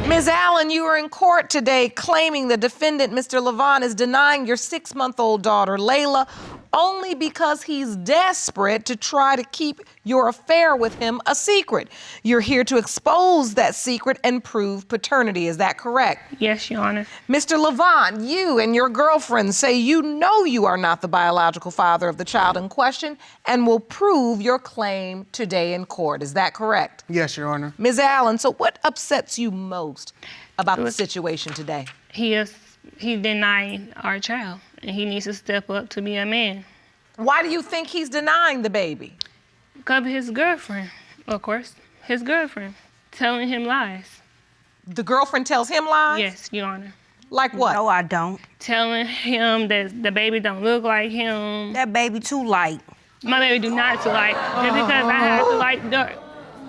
Ms. Allen, you are in court today claiming the defendant, Mr. Lavant, is denying your 6-month-old daughter, Layla, only because he's desperate to try to keep your affair with him a secret. You're here to expose that secret and prove paternity. Is that correct? Yes, Your Honor. Mr. Lavant, you and your girlfriend say you know you are not the biological father of the child in question and will prove your claim today in court. Is that correct? Yes, Your Honor. Ms. Allen, so what upsets you most about the situation today? He's denying our child, and he needs to step up to be a man. Why do you think he's denying the baby? Because of his girlfriend, of course. His girlfriend telling him lies. The girlfriend tells him lies? Yes, Your Honor. Like what? No, I don't. Telling him that the baby don't look like him. That baby too light. My baby do not to like, just because I have to like dark.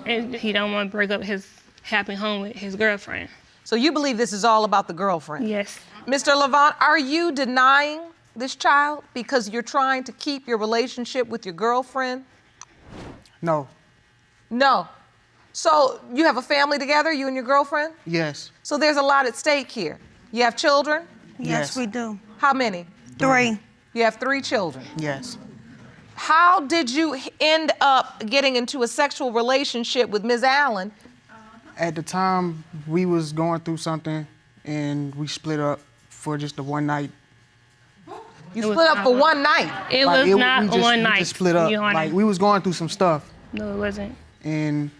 And he don't want to break up his happy home with his girlfriend. So you believe this is all about the girlfriend? Yes. Mr. Lavant, are you denying this child because you're trying to keep your relationship with your girlfriend? No. No. So you have a family together, you and your girlfriend? Yes. So there's a lot at stake here. You have children? Yes, we do. How many? 3. You have 3 children. Yes. How did you end up getting into a sexual relationship with Ms. Allen? At the time, we was going through something, and we split up for just the one night. You split up for one night? It was not one We night, just split up. Your Honor. Like, we was going through some stuff, No, it wasn't. and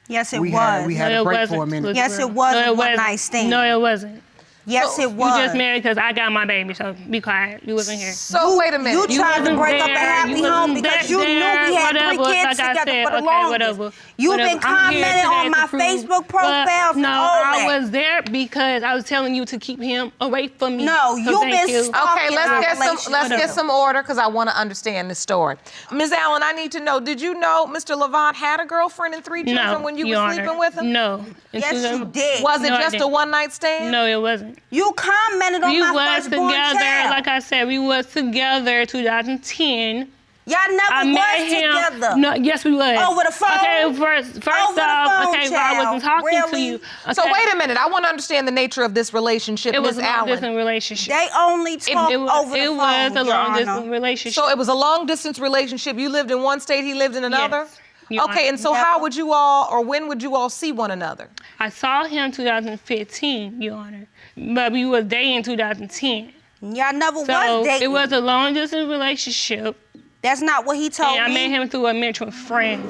Yes, it we was. had No, a it break wasn't. for a minute. Yes, it was a one-night stand. No, it wasn't. Yes, it was. You just married because I got my baby, so be quiet. You wasn't here. So wait a minute. You tried to wasn't break up a there. happy You home wasn't because you knew we had there. 3 Whatever, kids like I together said, for the okay, longest. whatever. You've been I'm here commenting on today my to prove- Facebook profiles and no, all I that. was there because I was telling you to keep him away from me. No, So you've thank been you. stalking Okay, our let's relationship. get some order because I want to understand this story. Ms. Allen, I need to know, did you know Mr. Lavant had a girlfriend and 3 children No, when you Your were Honor. sleeping with him? No. Yes, you did. Was it No, I just a didn't. one-night stand? No, it wasn't. You commented on We my was firstborn together, child. like I said, we was together 2010. Y'all never I was met him. together. No, yes, we was. Over the phone? Okay, first Over the off, phone, okay, well, I wasn't child. talking to Really? you. Okay. So wait a minute. I want to understand the nature of this relationship, It was Ms. a long Allen. distance relationship. They only talk it over the it phone, was a Your long Honor. distance relationship. So it was a long-distance relationship. You lived in one state, he lived in another? Yes, Your Okay, Honor. and so how would you all, or when would you all see one another? I saw him 2015, Your Honor, but we was dating 2010. Y'all never So was dating. it was a long distance relationship, That's not what he told and I me. met him through a mutual friend.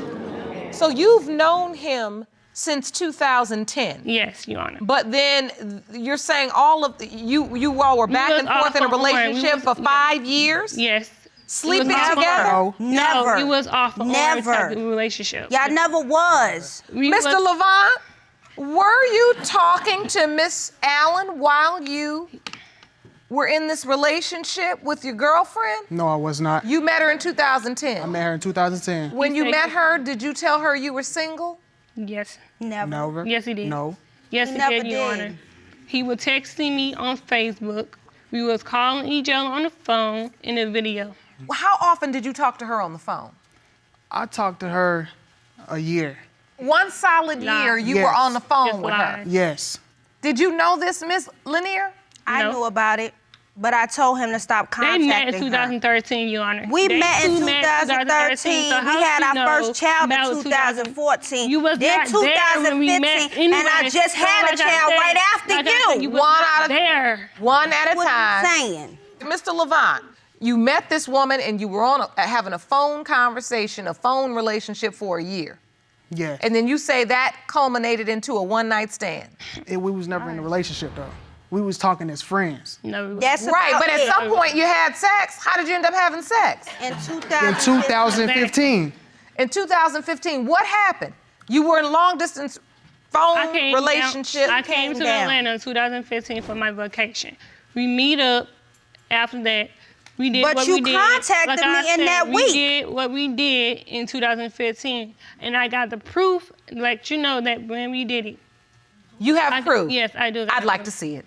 So you've known him since 2010. Yes, Your Honor. But then you're saying all of you all were back was and forth in a off and on. We relationship was- for 5 years? Yes. Sleeping It was off together? and on. Never. No, it was off and on Never. type of relationship. Y'all never was. We Mr. was- Lavant, were you talking to Miss Allen while you were in this relationship with your girlfriend? No, I was not. You met her in I 2010. met her in 2010. When you said- met her, did you tell her you were single? Yes. Never. Never. Yes, he did. No. Yes, He he never did, Your did. Honor. He was texting me on Facebook. We was calling each other on the phone in a video. Well, how often did you talk to her on the phone? I talked to her a year. One solid Lies. year you Yes. were on the phone Just with her. lies. Yes. Did you know this, Miss Lanier? I No. knew about it, but I told him to stop They contacting met in her. 2013, Your Honor. We They met in two 2013. so We how had you our know first child in about 2014. You was then not there when we met 2015, and I anyway. just So had like a I child said- right after like I said, you. you was One not out of- there. One at a What time. I'm saying. Mr. Lavant, you met this woman and you were having a phone conversation, a phone relationship for a year. Yeah. And then you say that culminated into a one-night stand. We was never in a relationship though. We was talking as friends. No, That's Right, about but at it. some point you had sex. How did you end up having sex? in In 2015. 2015. In 2015, what happened? You were in long-distance phone relationship. I came to down. Atlanta in 2015 for my vacation. We meet up after that. We did But what you we did. contacted Like I me in said, that we week. did what we did in 2015. And I got the proof, like you know, that when we did it. You have proof? Yes, I do. I'd like to see it.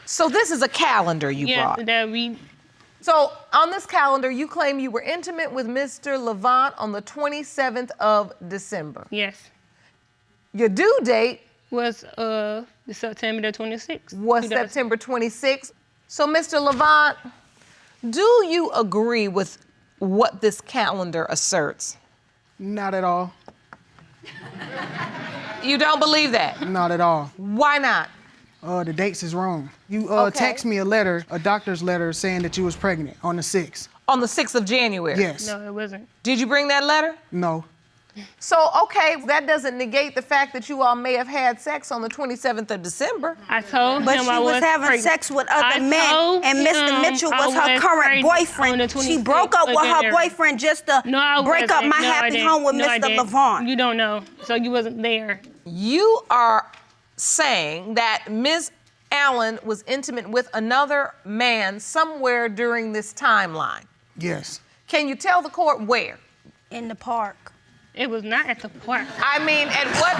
So this is a calendar you brought. Yes, that we So on this calendar, you claim you were intimate with Mr. Lavant on the 27th of December. Yes. Your due date Was the September the 26th. was 2000. September 26th. So Mr. Lavant, do you agree with what this calendar asserts? Not at all. You don't believe that? Not at all. Why not? The dates is wrong. You Okay. text me a letter, a doctor's letter, saying that you was pregnant on the 6th. On the 6th of January? Yes. No, it wasn't. Did you bring that letter? No. So, okay, that doesn't negate the fact that you all may have had sex on the 27th of December. I told But him she I was having pregnant. sex with I other men, told and Mr. him Mitchell I was her was current pregnant on boyfriend. the She 26th broke up of with her January. boyfriend just to No, I break up wasn't. my No, I happy didn't. home with No, I Mr. didn't. Lavant. You don't know, so you wasn't there. You are saying that Ms. Allen was intimate with another man somewhere during this timeline. Yes. Can you tell the court where? In the park. It was not at the park. I mean, at what?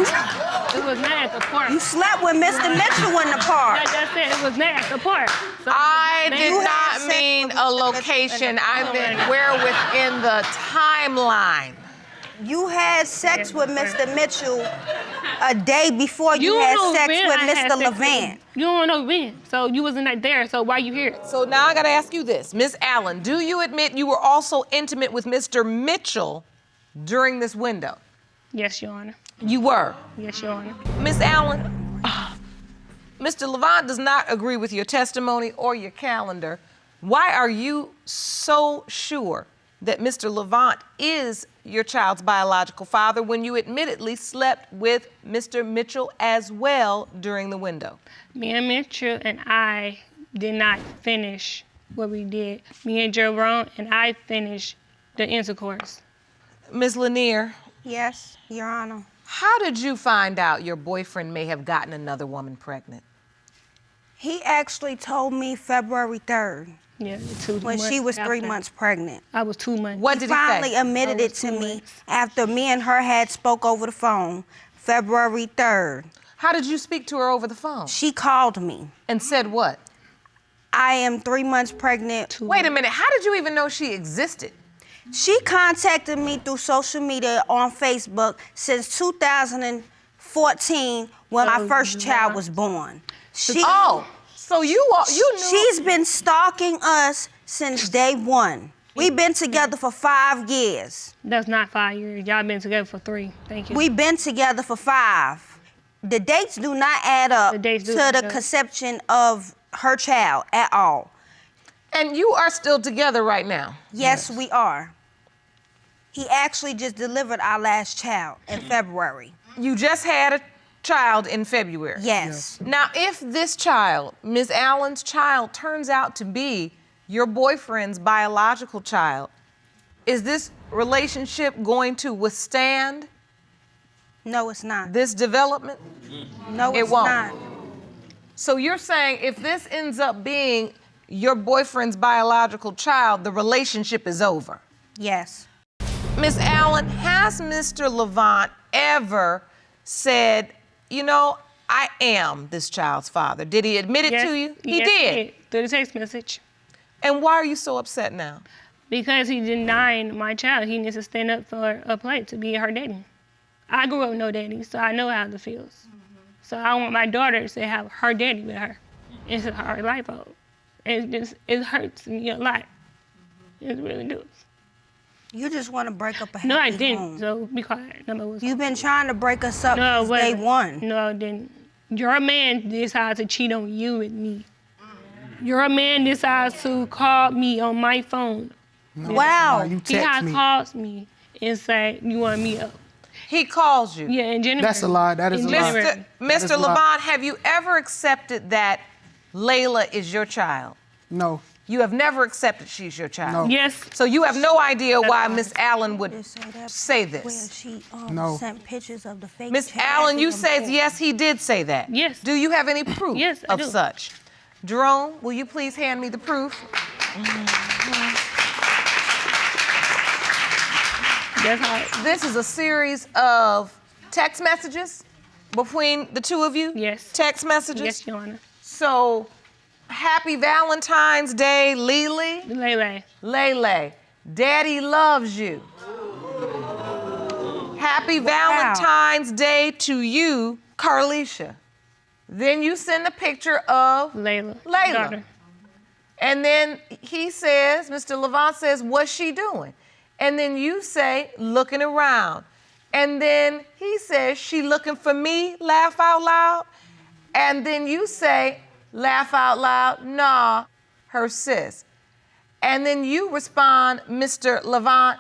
It was not at the park. You slept with Mr. Mitchell in the park. I just said it was not at the park. So I they- did You had not sex mean with a Mr. Mitchell location. in the I meant where within the timeline. You had sex with Mr. Mitchell a day before you don't had know sex when with I had Mr. sex with Lavant. him. You don't know when, so you wasn't not there. So why you here? So now I gotta ask you this. Ms. Allen, do you admit you were also intimate with Mr. Mitchell during this window? Yes, Your Honor. You were. Yes, Your Honor. Ms. Allen, Mr. Lavant does not agree with your testimony or your calendar. Why are you so sure that Mr. Lavant is your child's biological father when you admittedly slept with Mr. Mitchell as well during the window? Me and Mitchell and I did not finish what we did. Me and Jerome and I finished the intercourse. Ms. Lanier, Yes, Your Honor. how did you find out your boyfriend may have gotten another woman pregnant? He actually told me February 3rd Yeah, 2 when months she was 3 after. months pregnant. I was 2 months. What He did he finally say? admitted I it was to 2 me months. after me and her had spoke over the phone, February 3rd. How did you speak to her over the phone? She called me. And said what? I am 3 months pregnant. Wait a minute, how did you even know she existed? She contacted me through social media on Facebook since 2014 when my first child was born. She, Oh, so you knew. She's been stalking us since day one. We've been together for 5 years. That's not 5 years. Y'all been together for 3. Thank you. We've been together for 5. The dates do not add up The dates do to add the up. conception of her child at all. And you are still together right now. Yes, we are. He actually just delivered our last child in February. You just had a child in February. Yes. Now, if this child, Ms. Allen's child, turns out to be your boyfriend's biological child, is this relationship going to withstand No, it's not. this development? No, It it's won't. not. So you're saying if this ends up being your boyfriend's biological child, the relationship is over? Yes. Ms. Allen, has Mr. Lavant ever said, you know, I am this child's father? Did he admit it Yes, to you? He yes, did. Through the text message. And why are you so upset now? Because he denying my child. He needs to stand up for a place to be her daddy. I grew up with no daddy, so I know how it feels. So I want my daughter to have her daddy with her. It's her life out. It hurts me a lot. It really does. You just want to break up a happy No, I didn't. home. So be quiet. Number was You've been trying to break us up no, since day wait. one. No, I didn't. Your man decides to cheat on you and me. Your man decides to call me on my phone. No, Wow. no, you He text has me. calls me and say, you want me up? He calls you. Yeah, in January. That's a lie. That is In a lie. January. Mr. That is Mr. a lie. Lavant, have you ever accepted that Layla is your child? No. You have never accepted she's your child? No. Yes. So you have no idea why Miss Allen would Just say that say When this? she No. sent pictures of the fake Miss child Allen, you in the said book. yes, he did say that. Yes. Do you have any proof Yes, I of do. such? Jerome, will you please hand me the proof? That's how. This is a series of text messages between the two of you? Yes. Text messages? Yes, Your Honor. So Happy Valentine's Day, Lily. Lele. Lele, Daddy loves you. Happy Valentine's Day to you, Carlisha. Then you send a picture of Layla. Layla. Daughter. And then he says, Mr. Lavant says, what's she doing? And then you say, looking around. And then he says, she looking for me, laugh out loud. And then you say, laugh out loud, nah, her sis. And then you respond, Mr. Lavant,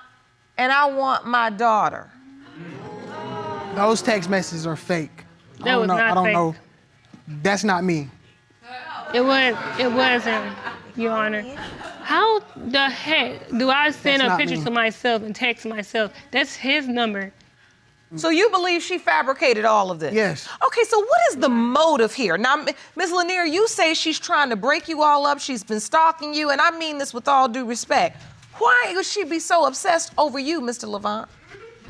and I want my daughter. Those text messages are fake. That was not I don't fake. know. That's not me. It wasn't, Your Honor. How the heck do I send That's a not picture me. to myself and text myself? That's his number. So you believe she fabricated all of this? Yes. Okay, so what is the motive here? Now, Ms. Lanier, you say she's trying to break you all up, she's been stalking you, and I mean this with all due respect. Why would she be so obsessed over you, Mr. Lavant?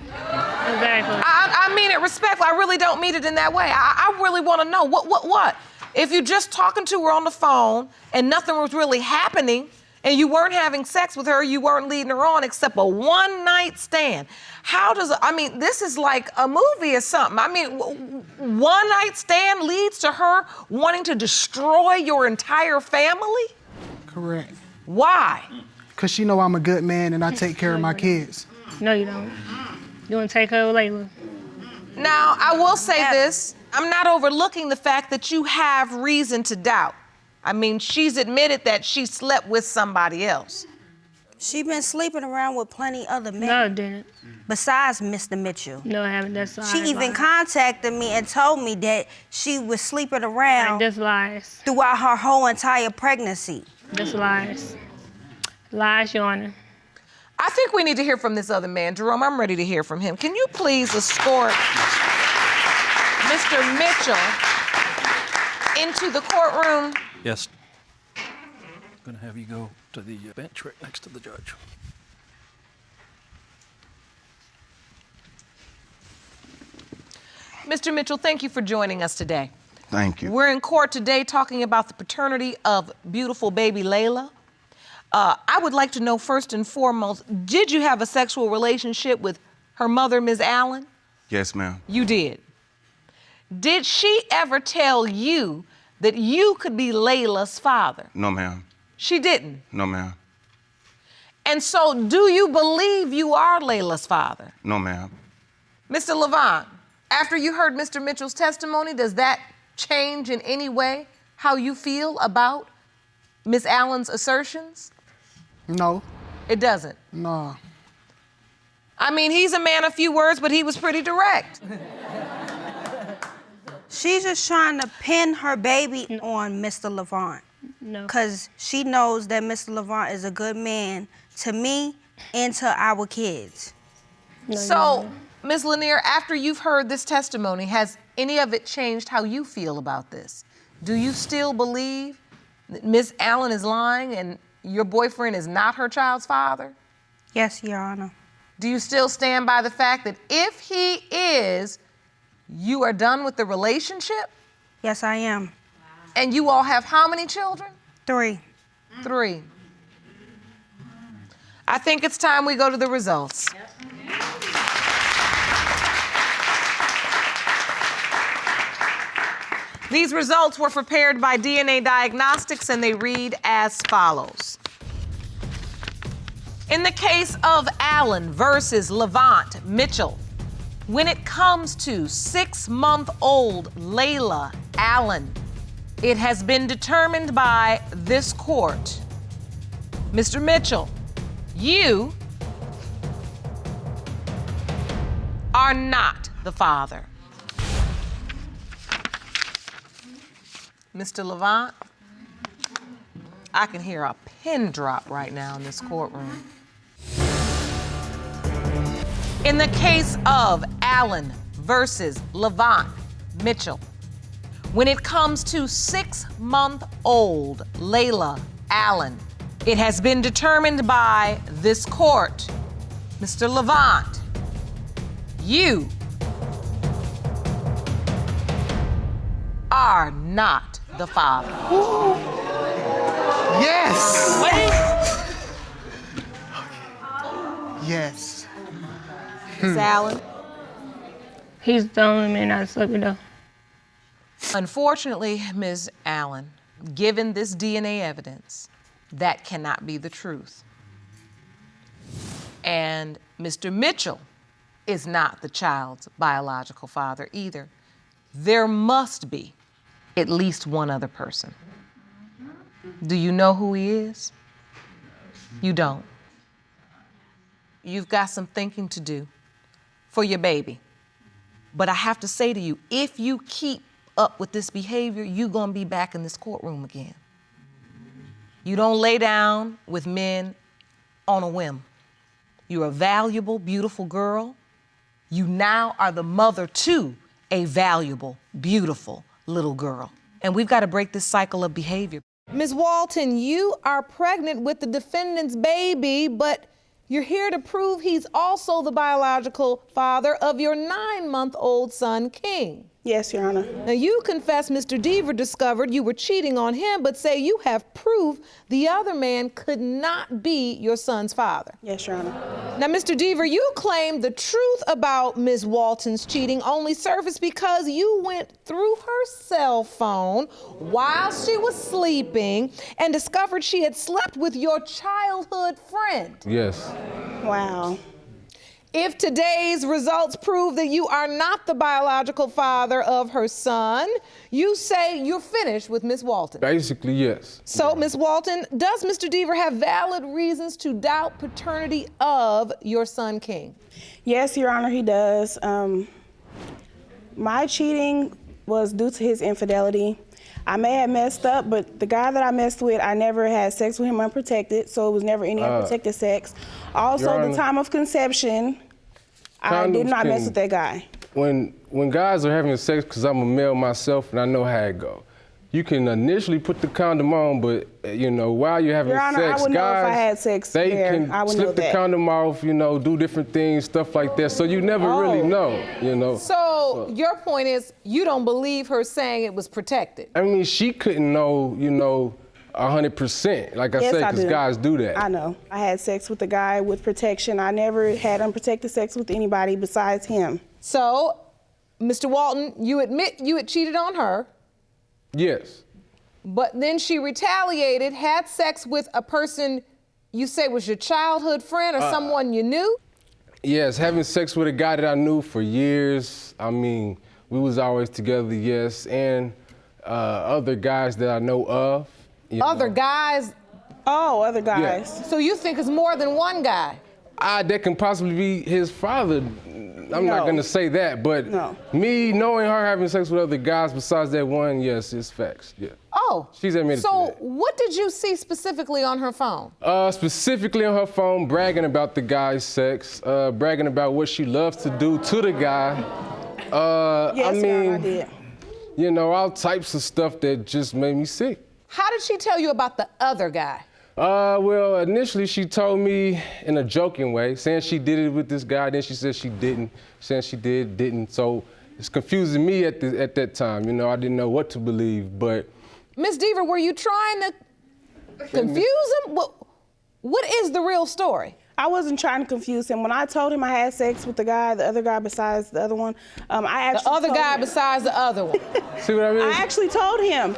Exactly. I mean it respectfully. I really don't mean it in that way. I really want to know what? If you're just talking to her on the phone and nothing was really happening and you weren't having sex with her, you weren't leading her on except a one-night stand. This is like a movie or something. I mean, one-night stand leads to her wanting to destroy your entire family? Correct. Why? Because she know I'm a good man and I take care of my kids. No, you don't. You want to take her, Layla? Now, I will say this. I'm not overlooking the fact that you have reason to doubt. I mean, she's admitted that she slept with somebody else. She been sleeping around with plenty other men. No, I didn't. Besides Mr. Mitchell. No, I haven't. That's lies. She even contacted me and told me that she was sleeping around That's lies. throughout her whole entire pregnancy. That's lies. Lies, Your Honor. I think we need to hear from this other man. Jerome, I'm ready to hear from him. Can you please escort Mr. Mitchell into the courtroom? Yes. I'm going to have you go to the bench right next to the judge. Mr. Mitchell, thank you for joining us today. Thank you. We're in court today talking about the paternity of beautiful baby Layla. I would like to know first and foremost, did you have a sexual relationship with her mother, Ms. Allen? Yes, ma'am. You did. Did she ever tell you that you could be Layla's father? No, ma'am. She didn't. No, ma'am. And so do you believe you are Layla's father? No, ma'am. Mr. Lavant, after you heard Mr. Mitchell's testimony, does that change in any way how you feel about Ms. Allen's assertions? No. It doesn't. No. I mean, he's a man of few words, but he was pretty direct. She's just trying to pin her baby on Mr. Lavant. No. Because she knows that Mr. Lavant is a good man to me and to our kids. No, So, Ms. Lanier, after you've heard this testimony, has any of it changed how you feel about this? Do you still believe that Ms. Allen is lying and your boyfriend is not her child's father? Yes, Your Honor. Do you still stand by the fact that if he is, you are done with the relationship? Yes, I am. And you all have how many children? 3. 3. I think it's time we go to the results. These results were prepared by DNA Diagnostics and they read as follows. In the case of Allen versus Lavant Mitchell, when it comes to 6-month-old Layla Allen, it has been determined by this court. Mr. Mitchell, you are not the father. Mr. Lavant, I can hear a pin drop right now in this courtroom. In the case of Allen versus Lavant Mitchell, when it comes to 6-month-old Layla Allen, it has been determined by this court. Mr. Lavant, you are not the father. Yes. Wait. Yes. Miss Allen. He's the only man I slept with, though. Unfortunately, Ms. Allen, given this DNA evidence, that cannot be the truth. And Mr. Mitchell is not the child's biological father either. There must be at least one other person. Do you know who he is? You don't. You've got some thinking to do for your baby. But I have to say to you, if you keep up with this behavior, you're gonna be back in this courtroom again. You don't lay down with men on a whim. You're a valuable, beautiful girl. You now are the mother to a valuable, beautiful little girl. And we've got to break this cycle of behavior. Ms. Walton, you are pregnant with the defendant's baby, but you're here to prove he's also the biological father of your 9-month-old son, King. Yes, Your Honor. Now, you confess Mr. Dever discovered you were cheating on him, but say you have proof the other man could not be your son's father. Yes, Your Honor. Now, Mr. Dever, you claim the truth about Ms. Walton's cheating only surfaced because you went through her cell phone while she was sleeping and discovered she had slept with your childhood friend. Yes. Wow. If today's results prove that you are not the biological father of her son, you say you're finished with Ms. Walton. Basically, yes. So, Ms. Walton, does Mr. Dever have valid reasons to doubt paternity of your son, King? Yes, Your Honor, he does. My cheating was due to his infidelity. I may have messed up, but the guy that I messed with, I never had sex with him unprotected, so it was never any unprotected sex. Also, the time of conception, I did not mess with that guy. When guys are having sex, because I'm a male myself and I know how it go, you can initially put the condom on, but you know, while you're having Your Honor, sex, I would know if I guys, had sex they there. can I would slip know the that. condom off, you know, do different things, stuff like that. So you never really know, you know. So your point is you don't believe her saying it was protected? I mean, she couldn't know, you know, 100%. Like I Yes, said, I because do. guys do that. I know. I had sex with a guy with protection. I never had unprotected sex with anybody besides him. So, Mr. Walton, you admit you had cheated on her, Yes. but then she retaliated, had sex with a person you say was your childhood friend or someone you knew? Yes, having sex with a guy that I knew for years. I mean, we was always together, yes, and other guys that I know of. You Other know. guys? Oh, other guys. Yeah. So you think it's more than one guy? That can possibly be his father. I'm not No. gonna say that, but No. me knowing her having sex with other guys besides that one, yes, it's facts, yeah. Oh. She's admitted So to that. what did you see specifically on her phone? Specifically on her phone, bragging about the guy's sex, bragging about what she loves to do to the guy. Yes, I Your mean, Honor, I did. you know, all types of stuff that just made me sick. How did she tell you about the other guy? Well, initially she told me in a joking way, saying she did it with this guy, then she said she didn't, saying she didn't. So it's confusing me at that time, you know, I didn't know what to believe, but. Ms. Dever, were you trying to confuse him? What is the real story? I wasn't trying to confuse him. When I told him I had sex with the other guy besides the other one, I actually The other told guy him. besides the other one. See what I mean? I actually told him.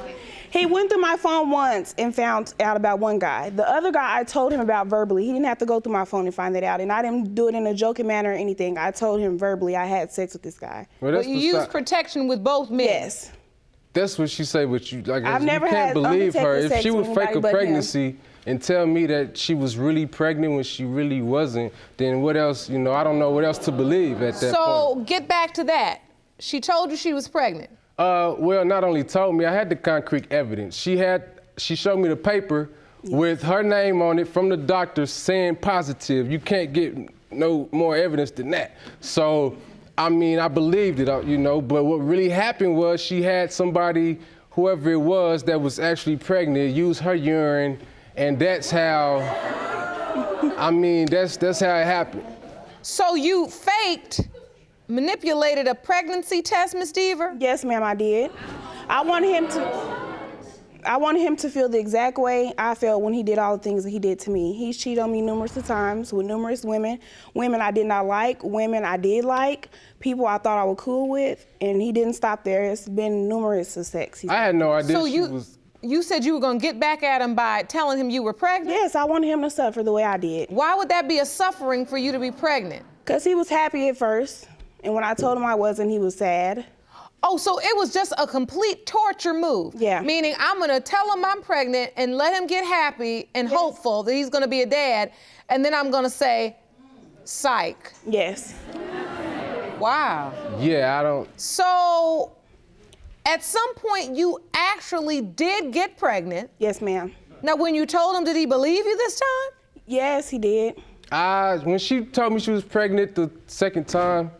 He went through my phone once and found out about one guy. The other guy I told him about verbally. He didn't have to go through my phone and find that out. And I didn't do it in a joking manner or anything. I told him verbally I had sex with this guy. Well, But that's you used protection with both men. Yes. That's what she said, but you, like, I've you never can't had believe her. unprotected If sex she with would fake anybody a but him. pregnancy and tell me that she was really pregnant when she really wasn't, then what else, you know, I don't know what else to believe at that point. So get back to that. She told you she was pregnant. Well, not only told me, I had the concrete evidence. She showed me the paper with her name on it from the doctor saying positive. You can't get no more evidence than that. So, I mean, I believed it, you know, but what really happened was she had somebody, whoever it was that was actually pregnant, use her urine, and that's how, I mean, that's how it happened. So you manipulated a pregnancy test, Ms. Dever? Yes, ma'am, I did. I wanted him to. I wanted him to feel the exact way I felt when he did all the things that he did to me. He's cheated on me numerous times with numerous women. Women I did not like, women I did like, people I thought I was cool with, and he didn't stop there. It's been numerous of sex. I had no idea So she was. you said you were going to get back at him by telling him you were pregnant? Yes, I wanted him to suffer the way I did. Why would that be a suffering for you to be pregnant? Because he was happy at first, and when I told him I wasn't, he was sad. Oh, so it was just a complete torture move. Yeah. Meaning I'm gonna tell him I'm pregnant and let him get happy and hopeful that he's gonna be a dad, and then I'm gonna say, psych. Yes. Wow. Yeah, I don't. So, at some point you actually did get pregnant. Yes, ma'am. Now, when you told him, did he believe you this time? Yes, he did. When she told me she was pregnant the second time,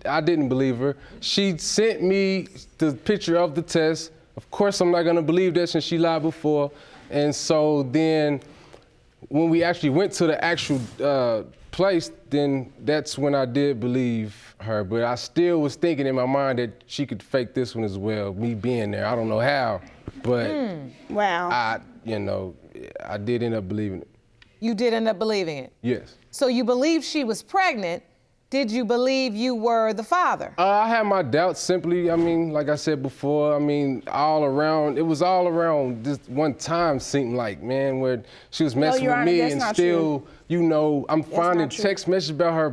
I didn't believe her. She sent me the picture of the test. Of course, I'm not gonna believe that since she lied before. And so then, when we actually went to the actual place, then that's when I did believe her. But I still was thinking in my mind that she could fake this one as well, me being there. I don't know how, but Wow. I did end up believing it. You did end up believing it. Yes. So you believed she was pregnant. Did you believe you were the father? I had my doubts simply, like I said before, it was all around this one time seemed like, man, where she was messing Your with Honor, me that's and not still, I'm finding not true. text messages about her,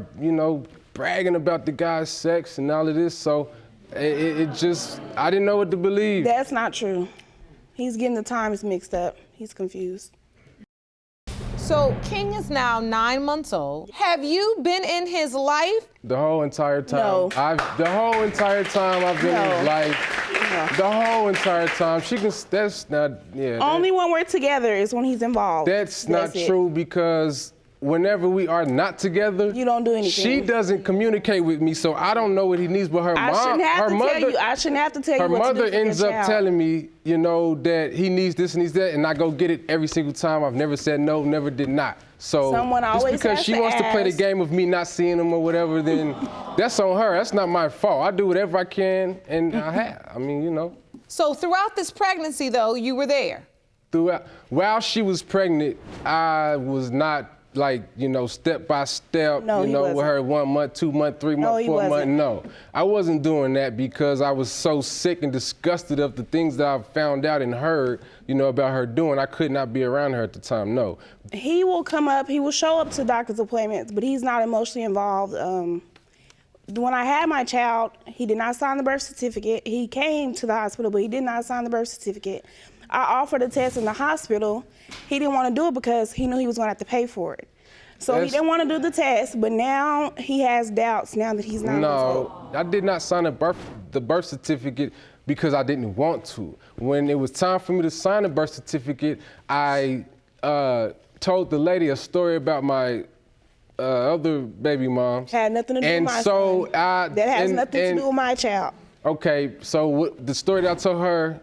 bragging about the guy's sex and all of this, so I didn't know what to believe. That's not true. He's getting the times mixed up. He's confused. So King is now 9 months old. Have you been in his life? The whole entire time. No. The whole entire time I've been in his life. No. The whole entire time. That's not, yeah. Only when we're together is when he's involved. That's not it. true because whenever we are not together, You don't do anything. She doesn't communicate with me, so I don't know what he needs. But her I mom, shouldn't have her to mother, tell you. I shouldn't have to tell her you what mother to do for ends your up child. telling me, that he needs this and needs that, and I go get it every single time. I've never said no, never did not. So Someone just always because has she to wants to play the ask. game of me not seeing him or whatever, then that's on her. That's not my fault. I do whatever I can, and I have. So throughout this pregnancy, though, you were there. While she was pregnant, I was not step by step, No, he with wasn't. her 1 month, 2 month, 3 month, he 4 month. wasn't. No, I wasn't doing that because I was so sick and disgusted of the things that I found out and heard, about her doing. I could not be around her at the time, no. He will come up, he will show up to doctor's appointments, but he's not emotionally involved. When I had my child, he did not sign the birth certificate. He came to the hospital, but he did not sign the birth certificate. I offered a test in the hospital. He didn't want to do it because he knew he was going to have to pay for it. So he didn't want to do the test, but now he has doubts now that he's not. No, I did not sign the birth certificate because I didn't want to. When it was time for me to sign the birth certificate, I told the lady a story about my other baby moms. Had nothing to do with my son. That has nothing to do with my child. Okay, so the story that I told her,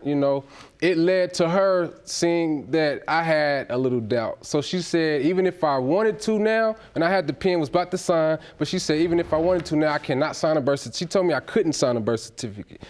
it led to her seeing that I had a little doubt. So she said, even if I wanted to now, and I had the pen, was about to sign, but she said, even if I wanted to now, I cannot sign a birth certificate. She told me I couldn't sign a birth certificate.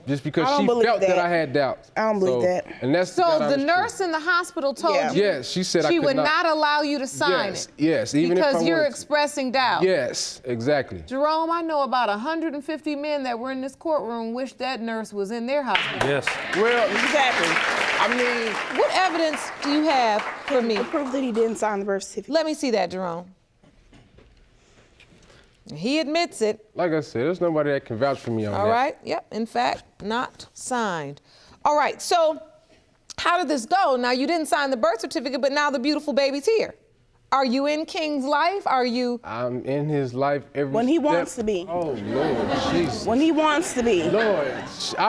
Just because she felt that I had doubts. I don't believe that. And that's So the nurse in the hospital told you Yes, she said she I could would not allow you to sign it. Yes, even if I because you're wanted to. expressing doubt. Yes, exactly. Jerome, I know about 150 men that were in this courtroom wish that nurse was in their hospital. Yes. Well, Exactly. What evidence do you have for me? To prove that he didn't sign the birth certificate. Let me see that, Jerome. He admits it. like I said, there's nobody that can vouch for me on that. All right. Yep. In fact, not signed. All right. So how did this go? Now, you didn't sign the birth certificate, but now the beautiful baby's here. Are you in King's life? Are you? I'm in his life every When he step. wants to be. Oh, Lord, Jesus. When he wants to be. Lord,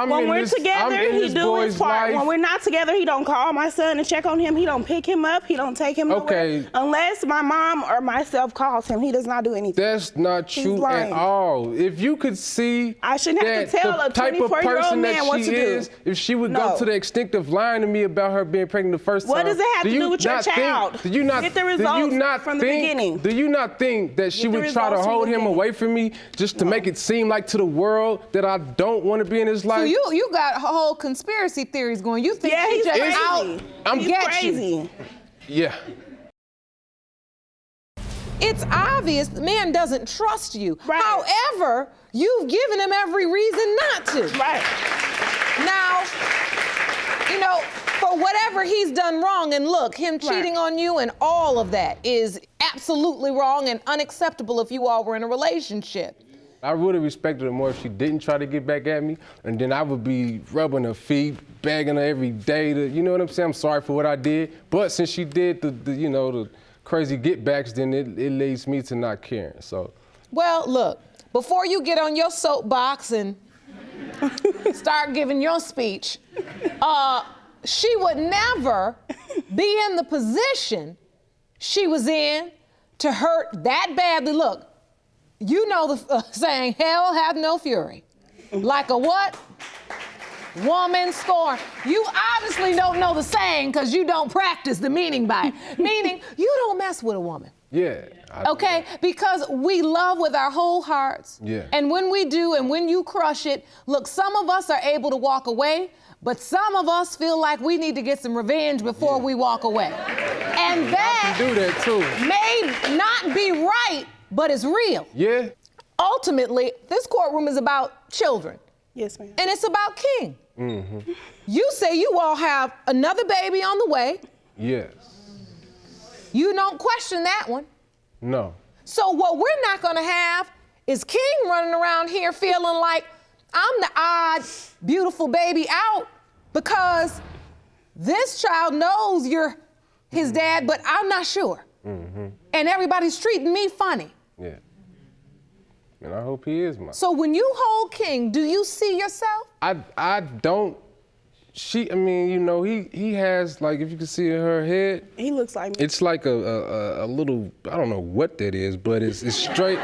When we're together, he do his part. life. When we're not together, he don't call my son and check on him. He don't pick him up. He don't take him nowhere. Okay. Unless my mom or myself calls him, he does not do anything. That's not He's true at lying. all. If you could see I shouldn't have to that tell the a type of 24-year-old person man that what she to do. is, if she would No. go to the extent of lying to me about her being pregnant the first time. What does it have to do with your not think- child? Do you not, Get the do results you and from the beginning. Do you not think that she With the would try to results from hold the him beginning. away from me just to make it seem like to the world that I don't want to be in his life? So you got whole conspiracy theories going. You think Yeah, she he's just crazy. out I'm He's get crazy. you? Yeah. It's obvious the man doesn't trust you. Right. However, you've given him every reason not to. Right. Now, you know, for whatever he's done wrong, and look, him cheating on you and all of that is absolutely wrong and unacceptable if you all were in a relationship. I would have respected her more if she didn't try to get back at me, and then I would be rubbing her feet, begging her every day to, you know what I'm saying? I'm sorry for what I did. But since she did the crazy get backs, then it leads me to not caring. So. Well, look, before you get on your soapbox and start giving your speech, she would never be in the position she was in to hurt that badly. Look, you know the saying, hell hath no fury. Like a what? Woman scorned. You obviously don't know the saying because you don't practice the meaning by it. Meaning, you don't mess with a woman. Yeah. Okay, because we love with our whole hearts. Yeah. And when we do, and when you crush it, look, some of us are able to walk away, but some of us feel like we need to get some revenge before we walk away. And that do that too. may not be right, but it's real. Yeah. Ultimately, this courtroom is about children. Yes, ma'am. And it's about King. Mm-hmm. You say you all have another baby on the way. Yes. You don't question that one. No. So what we're not gonna have is King running around here feeling like I'm the odd, beautiful baby out because this child knows you're his dad, but I'm not sure. Mm-hmm. And everybody's treating me funny. Yeah. And I hope he is mine. So when you hold King, do you see yourself? I don't. He has, like, if you can see her head, He looks like me. it's like a little, I don't know what that is, but it's straight.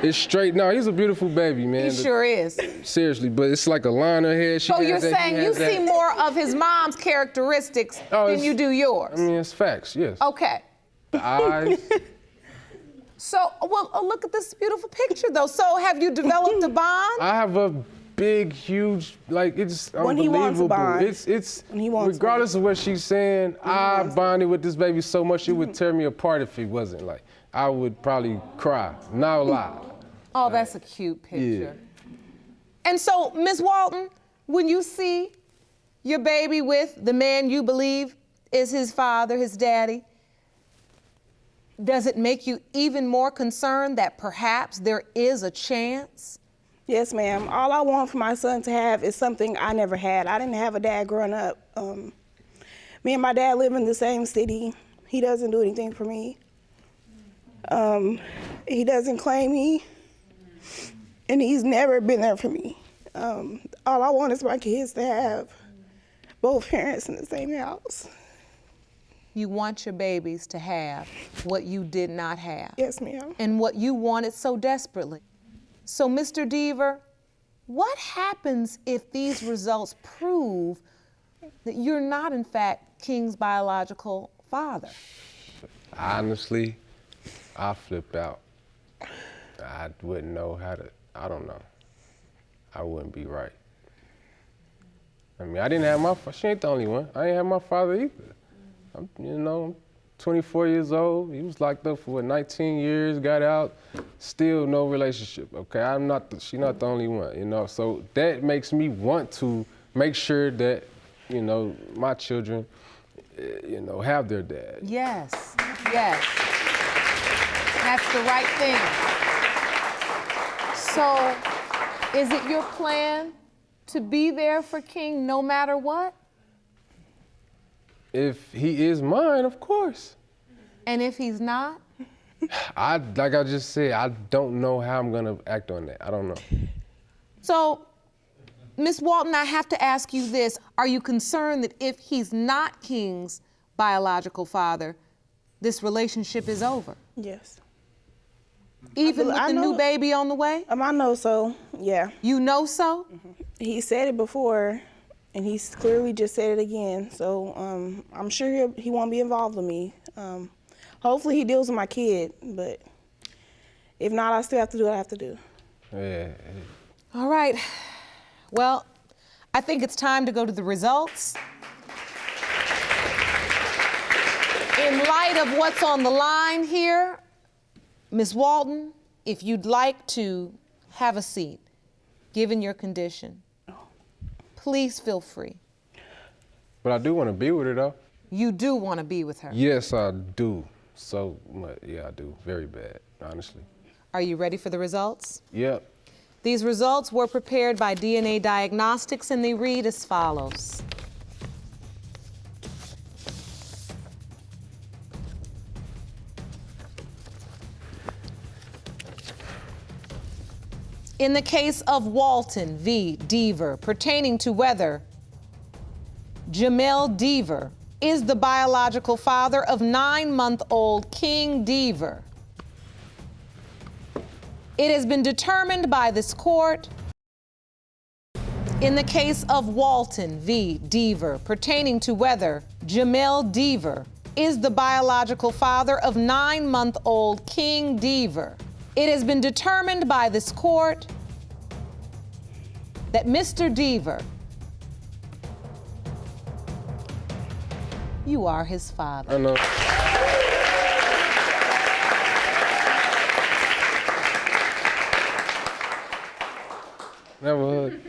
It's straight. No, he's a beautiful baby, man. He sure is. Seriously, but it's like a line on her head. So you're saying you see more of his mom's characteristics than you do yours? I mean, it's facts, yes. Okay. The eyes. So, look at this beautiful picture, though. So, have you developed a bond? I have a big, huge, like, it's When he unbelievable. wants a bond. It's When he wants regardless of what she's saying, I bonded with this baby so much it would tear me apart if it wasn't. Like, I would probably cry, not lie. Oh, that's a cute picture. And so, Ms. Walton, when you see your baby with the man you believe is his father, his daddy, does it make you even more concerned that perhaps there is a chance? Yes, ma'am. All I want for my son to have is something I never had. I didn't have a dad growing up. Me and my dad live in the same city. He doesn't do anything for me. He doesn't claim me, and he's never been there for me. All I want is my kids to have both parents in the same house. You want your babies to have what you did not have. Yes, ma'am. And what you wanted so desperately. So, Mr. Dever, what happens if these results prove that you're not, in fact, King's biological father? Honestly, I flip out. I wouldn't know I don't know. I wouldn't be right. I mean, I didn't have she ain't the only one. I ain't have my father either. I'm 24 years old. He was locked up for 19 years, got out, still no relationship. Okay, she's not the only one, So that makes me want to make sure that, my children, have their dad. Yes, yes. That's the right thing. So, is it your plan to be there for King no matter what? If he is mine, of course. And if he's not? Like I just said, I don't know how I'm gonna act on that. I don't know. So, Ms. Walton, I have to ask you this. Are you concerned that if he's not King's biological father, this relationship is over? Yes. Even with I the know- new baby on the way? I know so, yeah. You know so? He said it before, and he's clearly just said it again. So I'm sure he won't be involved with me. hopefully he deals with my kid, but if not, I still have to do what I have to do. Yeah. All right. Well, I think it's time to go to the results. In light of what's on the line here, Ms. Walton, if you'd like to have a seat, given your condition, please feel free. But I do want to be with her, though. You do want to be with her. Yes, I do. So much. Yeah, I do. Very bad, honestly. Are you ready for the results? Yep. These results were prepared by DNA Diagnostics, and they read as follows. In the case of Walton v. Dever, pertaining to whether Jamel Dever is the biological father of 9-month-old King Dever, it has been determined by this court in the case of Walton v. Dever, pertaining to whether Jamel Dever is the biological father of 9-month-old King Dever. It has been determined by this court that Mr. Dever, you are his father. I know. Never heard.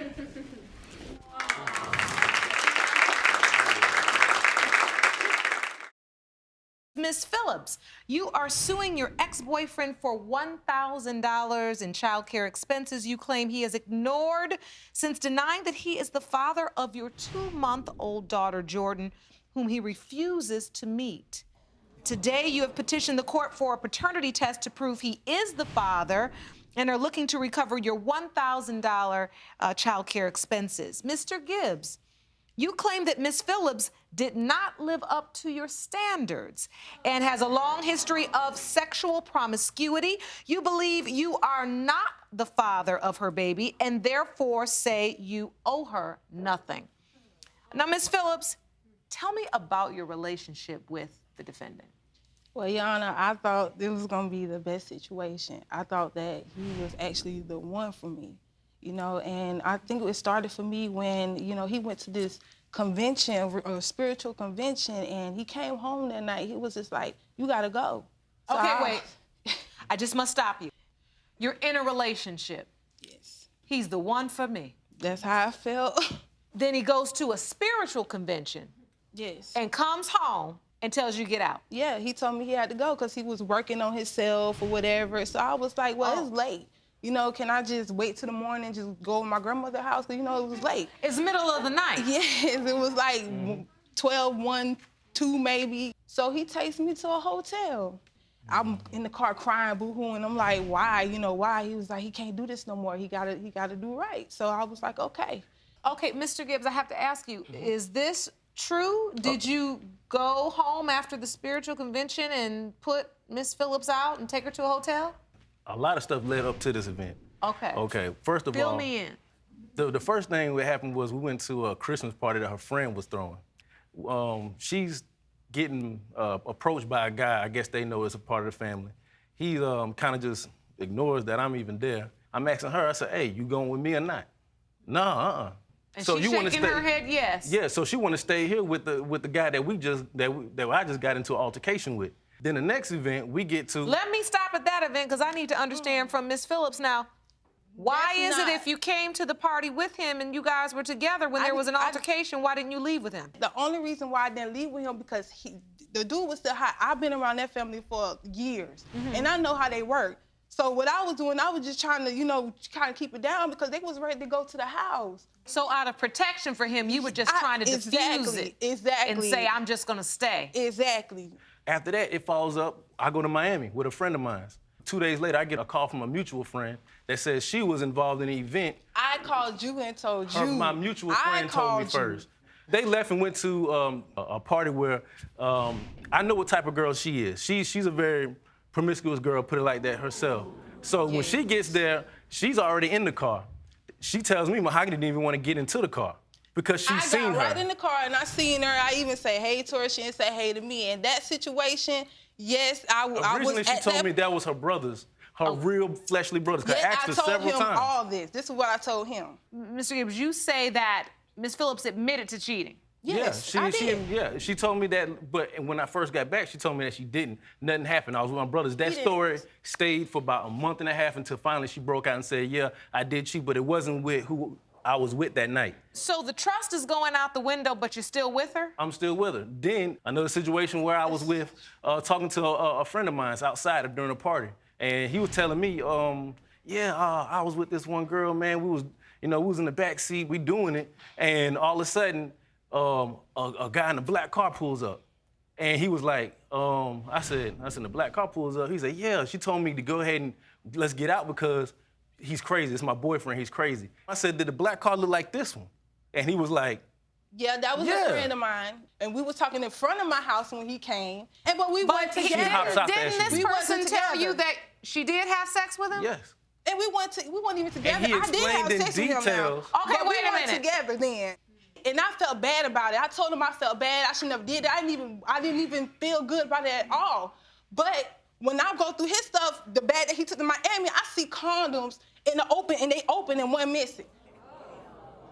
Ms. Phillips, you are suing your ex-boyfriend for $1,000 in child care expenses you claim he has ignored since denying that he is the father of your 2-month-old daughter, Jordan, whom he refuses to meet. Today, you have petitioned the court for a paternity test to prove he is the father and are looking to recover your $1,000 child care expenses. Mr. Gibbes, you claim that Ms. Phillips did not live up to your standards and has a long history of sexual promiscuity. You believe you are not the father of her baby and therefore say you owe her nothing. Now, Ms. Phillips, tell me about your relationship with the defendant. Well, Your Honor, I thought this was gonna be the best situation. I thought that he was actually the one for me, you know, and I think it started for me when, you know, he went to this convention, a spiritual convention, and he came home that night. He was just like, you gotta go. So Okay, wait. I just must stop you. You're in a relationship. Yes. He's the one for me. That's how I felt. Then he goes to a spiritual convention Yes. and comes home and tells you get out. Yeah, he told me he had to go because he was working on himself or whatever. So I was like, well, Oh. it's late. You know, can I just wait till the morning, just go to my grandmother's house? Because, you know, it was late. It's middle of the night. Yes, it was like 12, 1, 2 maybe. So he takes me to a hotel. I'm in the car crying, boo-hooing. I'm like, why? You know, why? He was like, he can't do this no more. He gotta do right. So I was like, okay. Okay, Mr. Gibbes, I have to ask you, is this true? Did you go home after the spiritual convention and put Miss Phillips out and take her to a hotel? A lot of stuff led up to this event. Okay. Okay, first of all, Fill me in. the first thing that happened was we went to a Christmas party that her friend was throwing. She's getting approached by a guy I guess they know is a part of the family. He kind of just ignores that I'm even there. I'm asking her, I said, hey, you going with me or not? No, And so she's you wanna shaking her head yes. Yeah, so she want to stay here with the guy that I just got into an altercation with. Then the next event we get to. Let me stop at that event because I need to understand from Miss Phillips now. Why That's is it not- if you came to the party with him and you guys were together when there was an altercation, why didn't you leave with him? The only reason why I didn't leave with him because the dude was still hot. I've been around that family for years, and I know how they work. So what I was doing, I was just trying to, you know, kind of keep it down because they was ready to go to the house. So out of protection for him, you were just trying to diffuse it. Exactly. And say, I'm just gonna stay. Exactly. After that, it follows up. I go to Miami with a friend of mine. 2 days later, I get a call from a mutual friend that says she was involved in an event. I called you and told you. My mutual friend told me first. They left and went to a party where I know what type of girl she is. She's a very promiscuous girl, put it like that, herself. So when she gets there, she's already in the car. She tells me Mahogany didn't even want to get into the car because she's seen her. I got right in the car and I seen her. I even say hey to her. She didn't say hey to me. And that situation, Yes, I was Originally, she at told that me that was her brothers, her real fleshly brothers. 'Cause I Yes, asked her I told several him times. all this. This is what I told him. Mr. Gibbes, you say that Ms. Phillips admitted to cheating. Yes, I did. She told me that, but when I first got back, she told me that she didn't. Nothing happened. I was with my brothers. That story stayed for about a month and a half until finally she broke out and said, yeah, I did cheat, but it wasn't with who I was with that night. So the trust is going out the window, but you're still with her? I'm still with her. Then another situation where I was with, talking to a friend of mine outside during a party, and he was telling me, I was with this one girl, man. We was in the back seat, we doing it, and all of a sudden, a guy in a black car pulls up, and he was like, I said, the black car pulls up. He said, yeah. She told me to go ahead and let's get out because he's crazy. It's my boyfriend. He's crazy. I said, did the black car look like this one? And he was like, yeah, that was a friend of mine, and we was talking in front of my house when he came. But we went together. Didn't this person tell you that she did have sex with him? Yes. And we weren't even together. And he I did have explained in sex with him details. now. Okay, but wait we a weren't minute. together then. And I felt bad about it. I told him I felt bad. I shouldn't have did it. I didn't even feel good about it at all. But when I go through his stuff, the bag that he took to Miami, I see condoms in the open, and they open and one missing.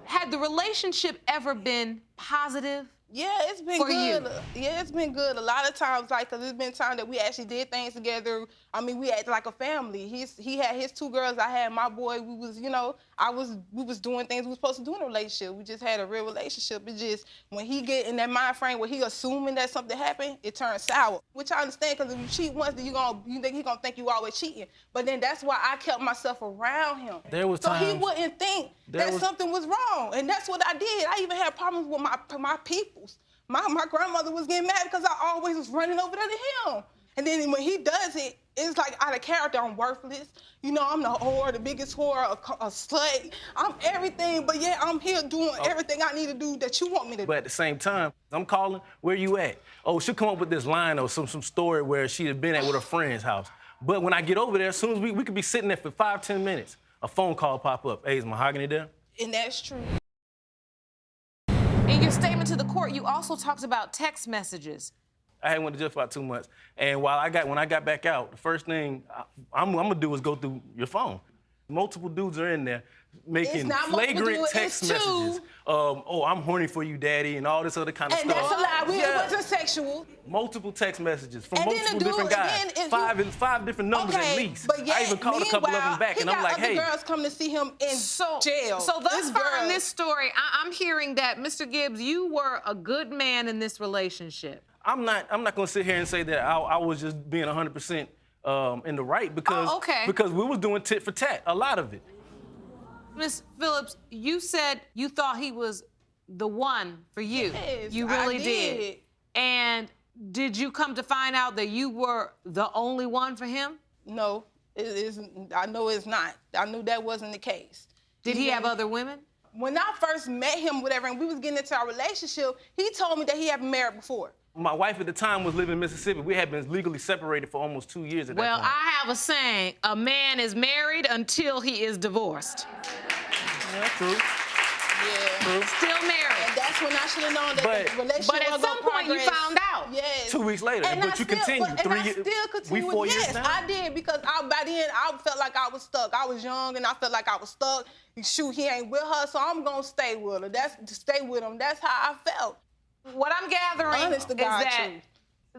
Had the relationship ever been positive? Yeah, it's been for good. you? Yeah, it's been good. A lot of times, like, cause there's been times that we actually did things together. I mean, we acted like a family. He had his two girls. I had my boy. We was, we was doing things we were supposed to do in a relationship. We just had a real relationship. It just, when he get in that mind frame where he assuming that something happened, it turns sour. Which I understand, cause if you cheat once, then you think he gonna think you always cheating. But then that's why I kept myself around him. There was so times, he wouldn't think that something was wrong. And that's what I did. I even had problems with my peoples. My grandmother was getting mad because I always was running over there to him. And then when he does it, it's like out of character. I'm worthless. I'm the whore, the biggest whore, a slut. I'm everything, but yeah, I'm here doing everything I need to do that you want me to do. But at the same time, I'm calling, where you at? Oh, she'll come up with this line or some story where she had been at with her friend's house. But when I get over there, as soon as we could be sitting there for 5-10 minutes, a phone call pop up. Hey, is Mahogany there? And that's true. In your statement to the court, you also talked about text messages. I hadn't went to jail for about 2 months. And when I got back out, the first thing I'm gonna do is go through your phone. Multiple dudes are in there making flagrant text messages. I'm horny for you, daddy, and all this other kind of stuff. And that's a lie. It wasn't sexual. Multiple text messages from And multiple different guys. Five different numbers at least. But yet, I even called a couple of them back, and I'm like, hey. He got other girls coming to see him in jail. So thus far in this story, I'm hearing that, Mr. Gibbes, you were a good man in this relationship. I'm not gonna sit here and say that I was just being 100% in the right because we was doing tit for tat, a lot of it. Ms. Phillips, you said you thought he was the one for you. Yes, you really I did. And did you come to find out that you were the only one for him? No, I know it's not. I knew that wasn't the case. Did he have other women? When I first met him, whatever, and we was getting into our relationship, he told me that he had been married before. My wife at the time was living in Mississippi. We had been legally separated for almost 2 years at that Well, point. I have a saying, a man is married until he is divorced. Yeah, true. Yeah. True. Still married. And that's when I should have known that the relationship But at some point you found out. Yes. 2 weeks later, And but you continued. And I still continued. 4 years yes, now? I did, because by then I felt like I was stuck. I was young and I felt like I was stuck. Shoot, he ain't with her, so I'm gonna stay with her. Stay with him. That's how I felt. What I'm gathering Honest to is God that truth.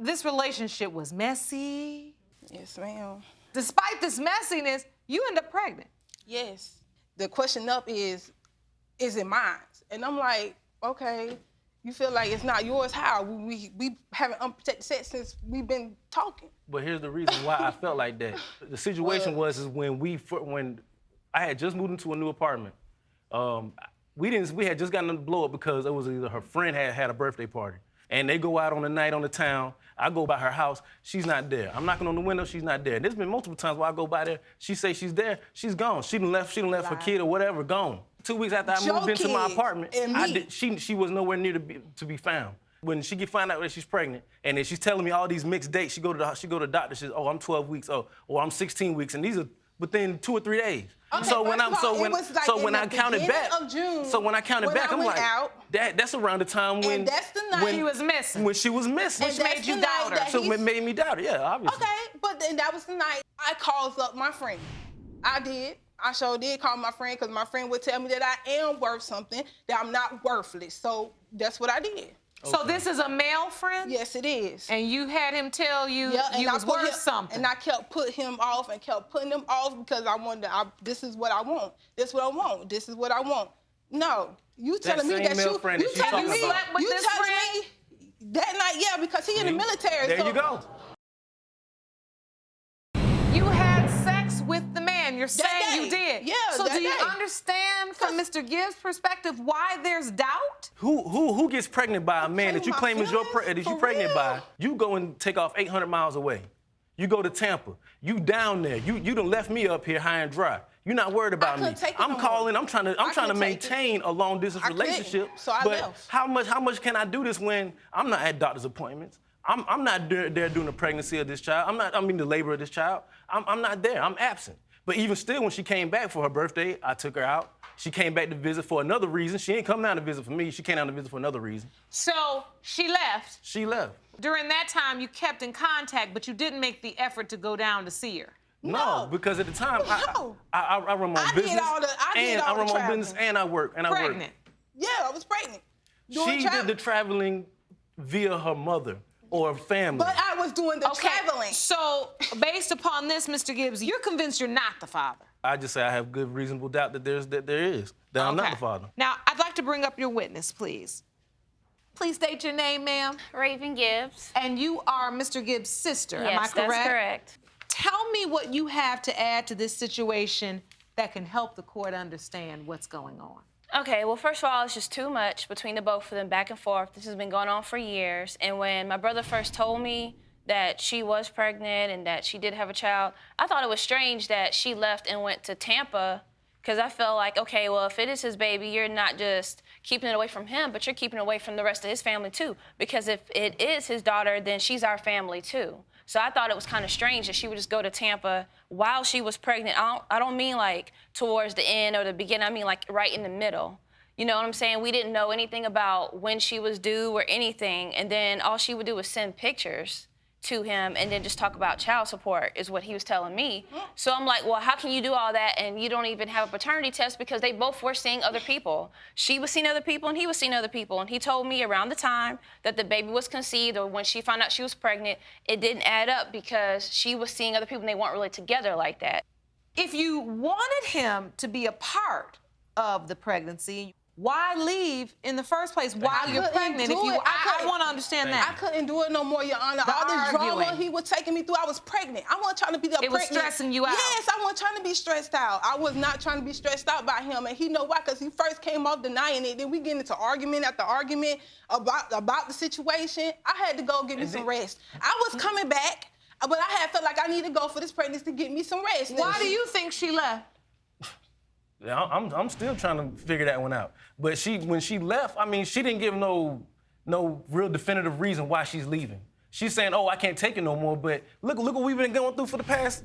this relationship was messy. Yes, ma'am. Despite this messiness, you end up pregnant. Yes. The question up is it mine? And I'm like, okay, you feel like it's not yours, how? We haven't unprotected sex since we've been talking. But here's the reason why I felt like that. The situation was when I had just moved into a new apartment. We had just gotten a blow up because it was either her friend had a birthday party, and they go out on the night on the town. I go by her house, she's not there. I'm knocking on the window, she's not there. And there's been multiple times where I go by there, she say she's there, she's gone. She done left her kid or whatever, gone. 2 weeks after I moved into my apartment, she was nowhere near to be found. When she find out that she's pregnant, and then she's telling me all these mixed dates, she go to the doctor, she says, oh, I'm 12 weeks, oh, or I'm 16 weeks, and these are within 2 or 3 days. Okay, So when first of all, it was like in when the I counted beginning back, of June, so when I counted when back, I I'm went like, out, that's around the time when and that's the night when She was missing. when she was missing, And that's made you the doubt night her. that so he's- it made me doubt it. Yeah, obviously. Okay, but then that was the night I calls up my friend. I did. I sure did call my friend because my friend would tell me that I am worth something, that I'm not worthless. So that's what I did. So this is a male friend? Yes, it is. And you had him tell you you was put worth him, something. And I kept putting him off and kept putting him off because I wanted to, this is what I want. This is what I want. This is what I want. No, you telling me same that male you, friend you that she's telling talking me, about. with you this telling friend? me that night, yeah, because he in the military. There so you go. You had sex with the man. You're saying you day. did. Yeah, So that do you day. understand from Mr. Gibbs' perspective why there's doubt? Who gets pregnant by a man that you my claim is your feelings? that you For pregnant real? by? You go and take off 800 miles away. You go to Tampa. You down there. You done left me up here high and dry. You're not worried about me. couldn't take it I'm no calling. more. I'm trying to couldn't take it. maintain a long distance I couldn't, relationship. so I but left. how much can I do this when I'm not at doctor's appointments? I'm not there doing the pregnancy of this child. The labor of this child. I'm not there. I'm absent. But even still, when she came back for her birthday, I took her out. She came back to visit for another reason. She ain't come down to visit for me. She came down to visit for another reason. So she left. She left. During that time, you kept in contact, but you didn't make the effort to go down to see her. No, because at the time I run my own I did business. all the- I did and all I the run my own traveling. business and I work. Pregnant. Yeah, I was pregnant. She did the traveling via her mother or family. But I was doing the traveling. So based upon this, Mr. Gibbs, you're convinced you're not the father. I just say I have good reasonable doubt that there is. That I'm not the father. Now, I'd like to bring up your witness, please. Please state your name, ma'am. Raven Gibbs. And you are Mr. Gibbs' sister, am I Yes, correct? that's correct. Tell me what you have to add to this situation that can help the court understand what's going on. Okay, well, first of all, it's just too much between the both of them, back and forth. This has been going on for years. And when my brother first told me that she was pregnant and that she did have a child, I thought it was strange that she left and went to Tampa, because I felt like, okay, well, if it is his baby, you're not just keeping it away from him, but you're keeping it away from the rest of his family, too. Because if it is his daughter, then she's our family, too. So I thought it was kind of strange that she would just go to Tampa while she was pregnant. I don't mean like towards the end or the beginning. I mean like right in the middle. You know what I'm saying? We didn't know anything about when she was due or anything. And then all she would do was send pictures to him and then just talk about child support is what he was telling me. So I'm like, well, how can you do all that and you don't even have a paternity test, because they both were seeing other people. She was seeing other people and he was seeing other people. And he told me around the time that the baby was conceived or when she found out she was pregnant, it didn't add up because she was seeing other people and they weren't really together like that. If you wanted him to be a part of the pregnancy, why leave in the first place while you're pregnant? I want to understand that. I couldn't do it no more, Your Honor. All this drama he was taking me through, I was pregnant. I wasn't trying to be pregnant. It was stressing you out. Yes, I wasn't trying to be stressed out. I was not trying to be stressed out by him, and he know why, because he first came off denying it. Then we get into argument after argument about the situation. I had to go get me some rest. I was coming back, but I had felt like I needed to go for this pregnancy to get me some rest. Why do you think she left? Yeah, I'm still trying to figure that one out. But when she left, I mean, she didn't give no real definitive reason why she's leaving. She's saying, "Oh, I can't take it no more." But look what we've been going through for the past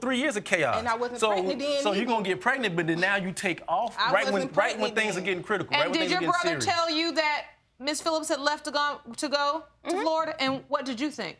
3 years of chaos. And I wasn't pregnant then So either. you're gonna get pregnant, but then now you take off I right wasn't when pregnant things then. are getting critical. And right when did things your are getting brother serious. tell you that Miss Phillips had left to go to Florida? And what did you think?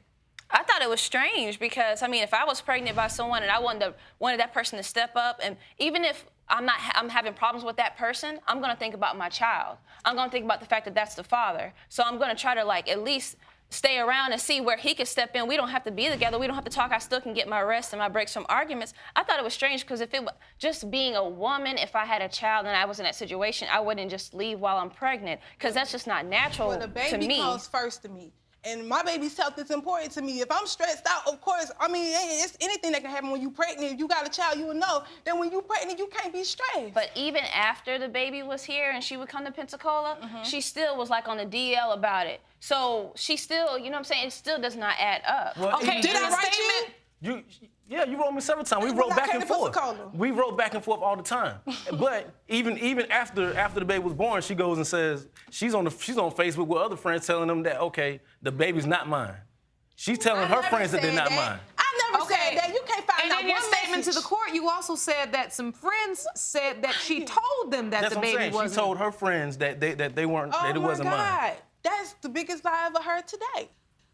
I thought it was strange because, I mean, if I was pregnant by someone and I wanted that person to step up, and even if I'm having problems with that person, I'm gonna think about my child. I'm gonna think about the fact that that's the father. So I'm gonna try to like at least stay around and see where he could step in. We don't have to be together. We don't have to talk. I still can get my rest and my breaks from arguments. I thought it was strange because if it was just being a woman, if I had a child and I was in that situation, I wouldn't just leave while I'm pregnant, because that's just not natural Well, the to baby me. comes first to me. And my baby's health is important to me. If I'm stressed out, of course, I mean, it's anything that can happen when you're pregnant. If you got a child, you will know that when you're pregnant, you can't be stressed. But even after the baby was here and she would come to Pensacola, she still was like on the DL about it. So she still, you know what I'm saying, it still does not add up. Well, Okay, Did I in the write statement, Yeah, you wrote me several times. We When wrote I back came and to forth. Pensacola. We wrote back and forth all the time. But even after the baby was born, she goes and says she's on Facebook with other friends telling them that, okay, the baby's not mine. She's telling her friends that they're not mine. I never said that. You can't find And out in your one statement into the court, you also said that some friends said that she told them that That's the what I'm baby saying. wasn't. She told her friends that they weren't, Oh that it wasn't my mine. God. That's the biggest lie I ever heard today.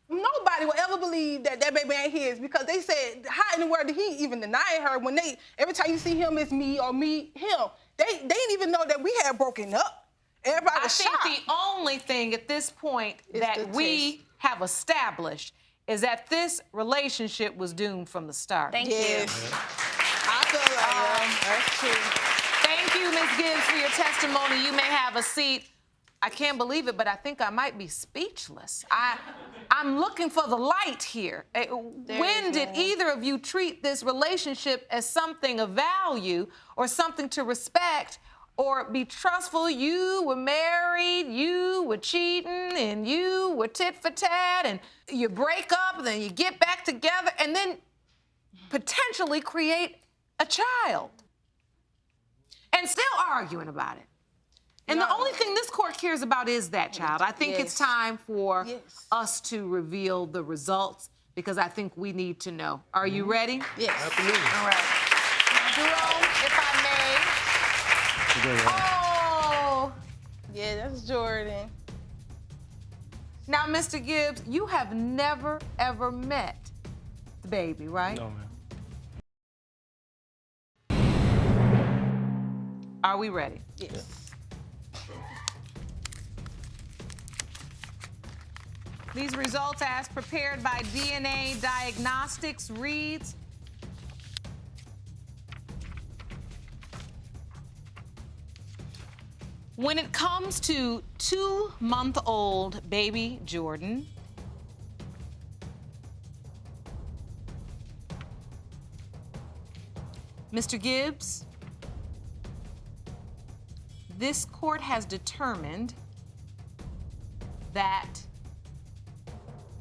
Nobody will ever believe that that baby ain't his because they said, how in the world did he even deny her when every time you see him, it's me or me, him. They didn't even know that we had broken up. Everybody I was think shocked. the only thing at this point that the we have established is that this relationship was doomed from the start. Thank Yes. you. I feel like that's true. Thank you, Ms. Gibbes, for your testimony. You may have a seat. I can't believe it, but I think I might be speechless. I'm looking for the light here. When did either of you treat this relationship as something of value or something to respect or be trustful? You were married, you were cheating, and you were tit for tat, and you break up, and then you get back together, and then potentially create a child. And still arguing about it. And the only thing this court cares about is that child. I think it's time for us to reveal the results because I think we need to know. Are you ready? Yes. Absolutely. All right. Jerome, if I may. Oh! Yeah, that's Jordan. Now, Mr. Gibbes, you have never, ever met the baby, right? No, man. Are we ready? Yes. These results, as prepared by DNA Diagnostics, reads when it comes to 2-month-old baby Jordan, Mr. Gibbes, this court has determined that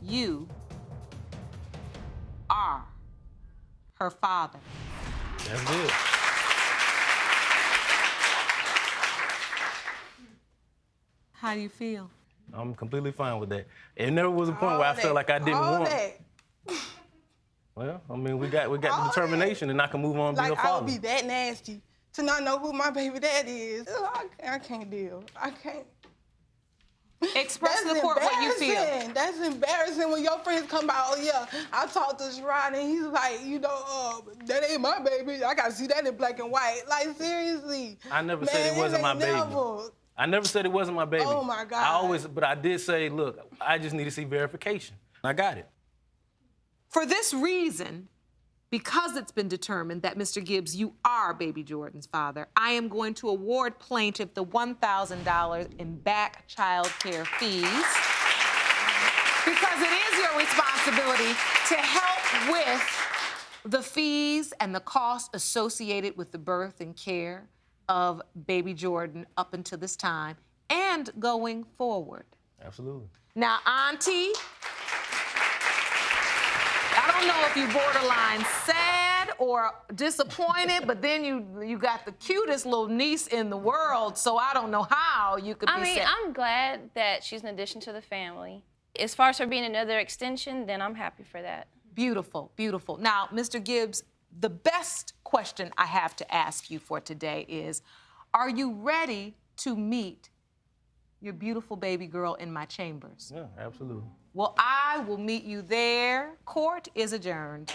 you are her father. That's it. How do you feel? I'm completely fine with that. It never was a point where I felt like I didn't want. Well, I mean, we got the determination, and I can move on and be Like, a father. I would be that nasty to not know who my baby daddy is. I can't deal. I can't. Express to the court what you feel. That's embarrassing when your friends come out, oh yeah, I talked to Sherrod and he's like, that ain't my baby. I gotta see that in black and white. Like, seriously. I never said it wasn't my baby. I never said it wasn't my baby. Oh my God. But I did say, look, I just need to see verification. I got it. For this reason, because it's been determined that Mr. Gibbes, you are baby Jordan's father, I am going to award plaintiff the $1,000 in back child care fees because it is your responsibility to help with the fees and the costs associated with the birth and care of baby Jordan up until this time and going forward. Absolutely. Now, Auntie, I don't know if you borderline sad or disappointed, but then you got the cutest little niece in the world, so I don't know how you could be sad. I'm glad that she's an addition to the family. As far as her being another extension, then I'm happy for that. Beautiful, beautiful. Now, Mr. Gibbes, the best question I have to ask you for today is, are you ready to meet your beautiful baby girl in my chambers? Yeah, absolutely. Well, I will meet you there. Court is adjourned.